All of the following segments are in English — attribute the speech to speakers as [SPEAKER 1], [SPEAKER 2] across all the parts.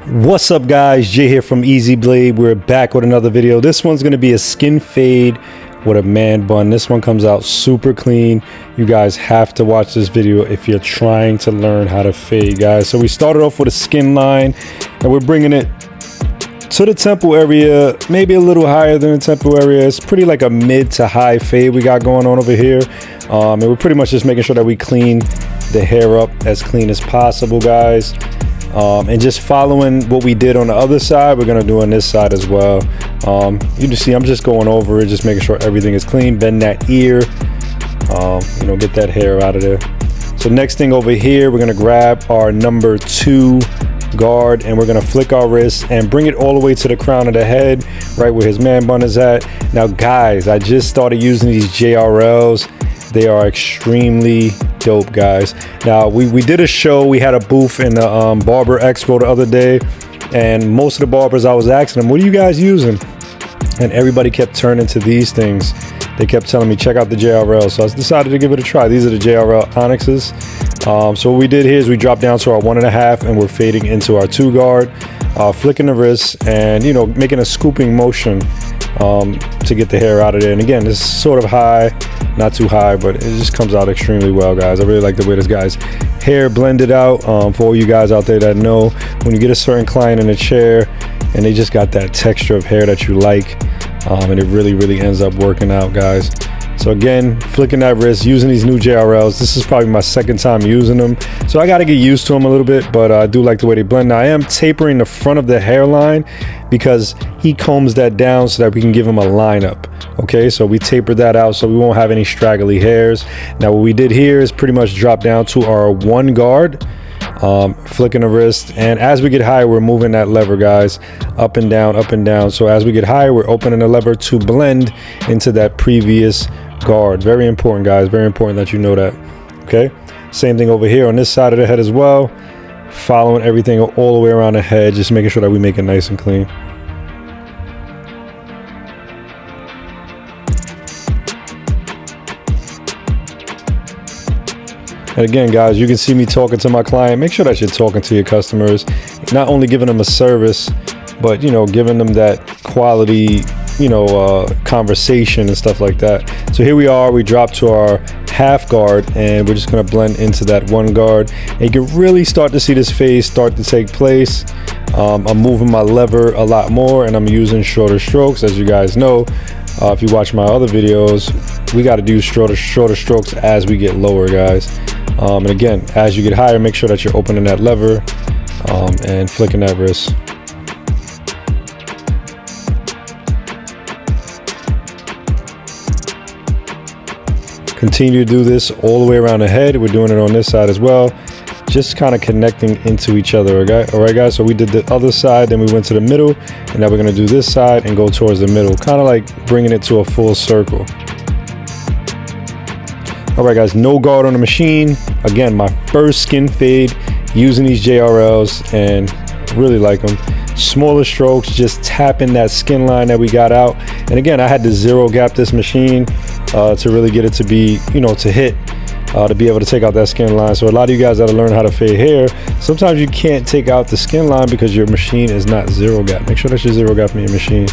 [SPEAKER 1] What's up guys, Jay here from Easy Blade. We're back with another video. This one's going to be a skin fade with a man bun. This one comes out super clean. You guys have to watch this video if you're trying to learn how to fade, guys. So we started off with a skin line and we're bringing it to the temple area, maybe a little higher than the temple area. It's pretty like a mid to high fade we got going on over here. And we're pretty much just making sure that we clean the hair up as clean as possible, guys. And just following what we did on the other side, we're gonna do on this side as well. You can see I'm just going over it, just making sure everything is clean. Bend that ear, you know, get that hair out of there. So next thing over here, we're gonna grab our number 2 guard and we're gonna flick our wrist and bring it all the way to the crown of the head, right where his man bun is at. Now guys, I just started using these JRLs. They are extremely dope, guys. Now we did a show, we had a booth in the barber expo the other day, and most of the barbers, I was asking them, what are you guys using? And everybody kept turning to these things. They kept telling me, check out the JRL. So I decided to give it a try. These are the JRL Onyxes. So what we did here is we dropped down to our 1.5 and we're fading into our 2 guard, flicking the wrist and, you know, making a scooping motion to get the hair out of there. And again, this is sort of high, not too high, but it just comes out extremely well, guys. I really like the way this guy's hair blended out. For all you guys out there that know, when you get a certain client in a chair and they just got that texture of hair that you like, and it really ends up working out, guys. So again, flicking that wrist, using these new JRLs. This is probably my 2nd time using them, so I got to get used to them a little bit, but I do like the way they blend. Now I am tapering the front of the hairline because he combs that down so that we can give him a lineup. Okay, so we tapered that out so we won't have any straggly hairs. Now what we did here is pretty much drop down to our 1 guard, flicking the wrist, and as we get higher, we're moving that lever, guys, up and down, up and down. So as we get higher, we're opening the lever to blend into that previous guard. Very important, guys, very important that you know that. Okay, same thing over here on this side of the head as well, following everything all the way around the head, just making sure that we make it nice and clean. And again, guys, you can see me talking to my client. Make sure that you're talking to your customers, not only giving them a service, but, you know, giving them that quality, you know, conversation and stuff like that. So here we are, we dropped to our half guard and we're just gonna blend into that 1 guard. And you can really start to see this phase start to take place. I'm moving my lever a lot more and I'm using shorter strokes. As you guys know, if you watch my other videos, we got to do shorter strokes as we get lower, guys. And again, as you get higher, make sure that you're opening that lever and flicking that wrist. Continue to do this all the way around the head. We're doing it on this side as well, just kind of connecting into each other. Okay, all right, guys, so we did the other side, then we went to the middle, and now we're going to do this side and go towards the middle, kind of like bringing it to a full circle. All right, guys, no guard on the machine. Again, my first skin fade using these JRLs and really like them. Smaller strokes, just tapping that skin line that we got out. And again, I had to 0 gap this machine to really get it to be, you know, to hit, to be able to take out that skin line. So a lot of you guys that are learning how to fade hair, sometimes you can't take out the skin line because your machine is not 0 gap. Make sure that you're 0 gapping your machine.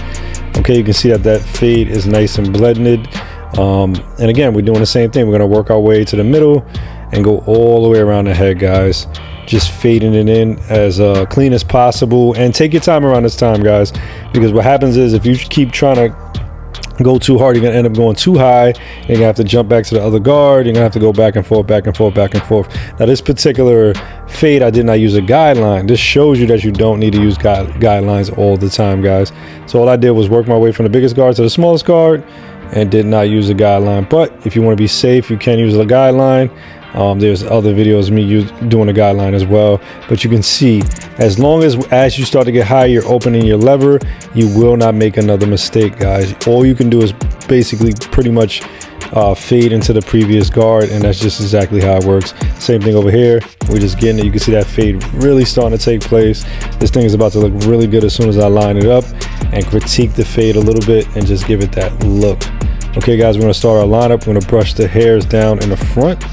[SPEAKER 1] Okay, you can see that that fade is nice and blended. And again, we're doing the same thing. We're going to work our way to the middle and go all the way around the head, guys, just fading it in as clean as possible. And take your time around this time, guys, because what happens is if you keep trying to go too hard, you're gonna end up going too high. You're gonna have to jump back to the other guard. You're gonna have to go back and forth, back and forth, back and forth. Now this particular fade, I did not use a guideline. This shows you that you don't need to use guidelines all the time, guys. So all I did was work my way from the biggest guard to the smallest guard and did not use a guideline. But if you want to be safe, you can use a guideline. There's other videos of me doing a guideline as well, but you can see as long as you start to get high, you're opening your lever, you will not make another mistake, guys. All you can do is basically pretty much fade into the previous guard, and that's just exactly how it works. Same thing over here, we're just getting it. You can see that fade really starting to take place. This thing is about to look really good as soon as I line it up and critique the fade a little bit and just give it that look. Okay, guys, we're gonna start our lineup. We're gonna brush the hairs down in the front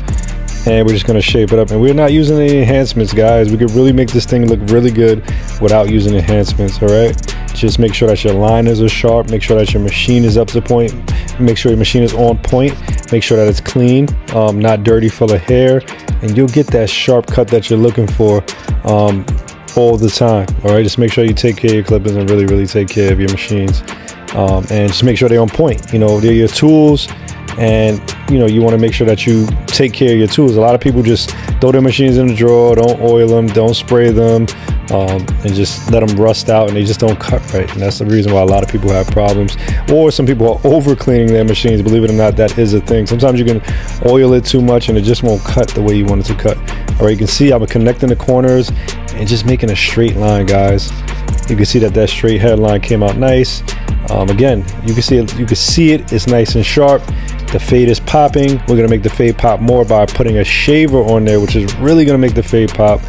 [SPEAKER 1] and we're just going to shape it up. And we're not using any enhancements, guys. We could really make this thing look really good without using enhancements. All right, just make sure that your liners are sharp, make sure that your machine is up to point, make sure your machine is on point, make sure that it's clean, not dirty, full of hair, and you'll get that sharp cut that you're looking for all the time. All right, just make sure you take care of your clippers and really take care of your machines, and just make sure they're on point. You know, they're your tools, and you know, you want to make sure that you take care of your tools. A lot of people just throw their machines in the drawer, don't oil them, don't spray them, and just let them rust out, and they just don't cut right. And that's the reason why a lot of people have problems. Or some people are over cleaning their machines. Believe it or not, that is a thing. Sometimes you can oil it too much and it just won't cut the way you want it to cut. All right, you can see I'm connecting the corners and just making a straight line, guys. You can see that straight headline came out nice. Again, you can see it, it's nice and sharp. The fade is popping. We're gonna make the fade pop more by putting a shaver on there, which is really gonna make the fade pop,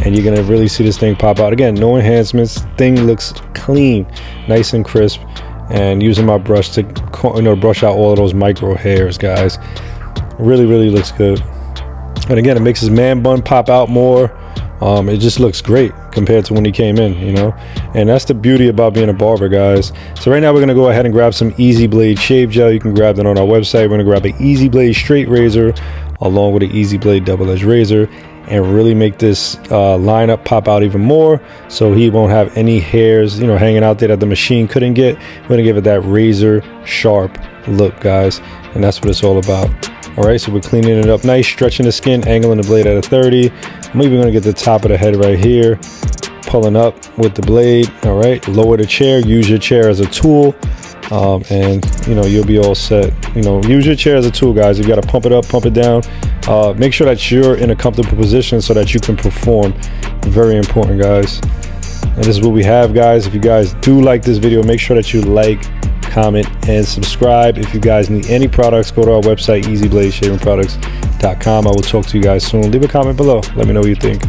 [SPEAKER 1] and you're gonna really see this thing pop out. Again, no enhancements, thing looks clean, nice and crisp, and using my brush to, you know, brush out all of those micro hairs, guys. Really looks good. And again, it makes his man bun pop out more. It just looks great compared to when he came in, you know, and that's the beauty about being a barber, guys. So right now we're gonna go ahead and grab some Easy Blade shave gel. You can grab that on our website. We're gonna grab an Easy Blade straight razor along with an Easy Blade double edge razor, and really make this lineup pop out even more, so he won't have any hairs, you know, hanging out there that the machine couldn't get. We're gonna give it that razor sharp look, guys, and that's what it's all about. All right, so we're cleaning it up nice, stretching the skin, angling the blade at a 30. I'm even gonna get the top of the head right here, pulling up with the blade. All right, lower the chair, use your chair as a tool, and you know, you'll be all set. You know, use your chair as a tool, guys. You gotta pump it up, pump it down. Make sure that you're in a comfortable position so that you can perform. Very important, guys. And this is what we have, guys. If you guys do like this video, make sure that you like, comment, and subscribe. If you guys need any products, go to our website, easybladeshavingproducts.com. I will talk to you guys soon. Leave a comment below, let me know what you think.